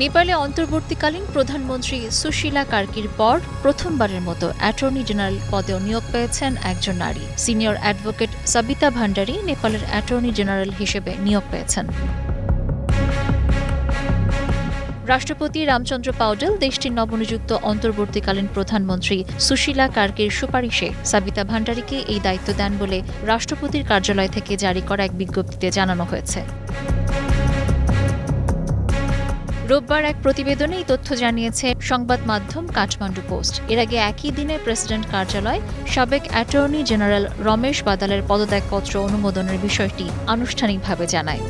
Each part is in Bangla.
নেপালে অন্তর্বর্তীকালীন প্রধানমন্ত্রী সুশীলা কার্কির পর প্রথমবারের মতো অ্যাটর্নি জেনারেল পদেও নিয়োগ পেয়েছেন একজন নারী। সিনিয়র অ্যাডভোকেট সাবিতা ভান্ডারী নেপালের অ্যাটর্নি জেনারেল হিসেবে নিয়োগ পেয়েছেন। রাষ্ট্রপতি রামচন্দ্র পাউডেল দেশটির নবনিযুক্ত অন্তর্বর্তীকালীন প্রধানমন্ত্রী সুশীলা কার্কির সুপারিশে সাবিতা ভান্ডারীকে এই দায়িত্ব দেন বলে রাষ্ট্রপতির কার্যালয় থেকে জারি করা এক বিজ্ঞপ্তিতে জানানো হয়েছে। রোববার এক প্রতিবেদনে এই তথ্য জানিয়েছে সংবাদ মাধ্যম কাঠমান্ডু পোস্ট। এর আগে একই দিনে প্রেসিডেন্ট কার্যালয় সাবেক অ্যাটর্নি জেনারেল রমেশ বাদালের পদত্যাগপত্র অনুমোদনের বিষয়টি আনুষ্ঠানিকভাবে জানায়।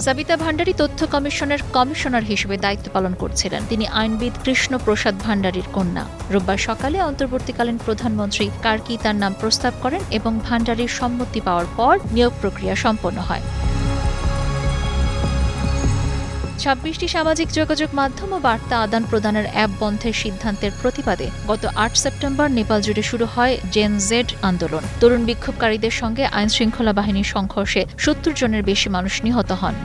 সাবিতা ভান্ডারী তথ্য কমিশনের কমিশনার হিসেবে দায়িত্ব পালন করছিলেন। তিনি আইনবিদ কৃষ্ণ প্রসাদ ভান্ডারীর কন্যা। রোববার সকালে অন্তর্বর্তীকালীন প্রধানমন্ত্রী কার্কি তার নাম প্রস্তাব করেন এবং ভান্ডারীর সম্মতি পাওয়ার পর নিয়োগ প্রক্রিয়া সম্পন্ন হয়। ২৬টি সামাজিক যোগাযোগ মাধ্যম ও বার্তা আদান প্রদানের অ্যাপ বন্ধের সিদ্ধান্তের প্রতিবাদে গত ৮ সেপ্টেম্বর নেপাল জুড়ে শুরু হয় জেন জেড আন্দোলন। তরুণ বিক্ষোভকারীদের সঙ্গে আইনশৃঙ্খলা বাহিনীর সংঘর্ষে ৭০ জনের বেশি মানুষ নিহত হন।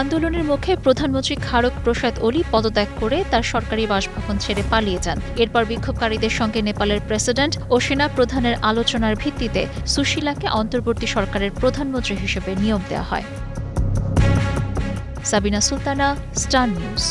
আন্দোলনের মুখে প্রধানমন্ত্রী খারক প্রসাদ ওলি পদত্যাগ করে তার সরকারি বাসভবন ছেড়ে পালিয়ে যান। এরপর বিক্ষোভকারীদের সঙ্গে নেপালের প্রেসিডেন্ট ও সেনা প্রধানের আলোচনার ভিত্তিতে সুশীলাকে অন্তর্বর্তী সরকারের প্রধানমন্ত্রী হিসেবে নিয়োগ দেওয়া হয়। Sabina Sultana, star news.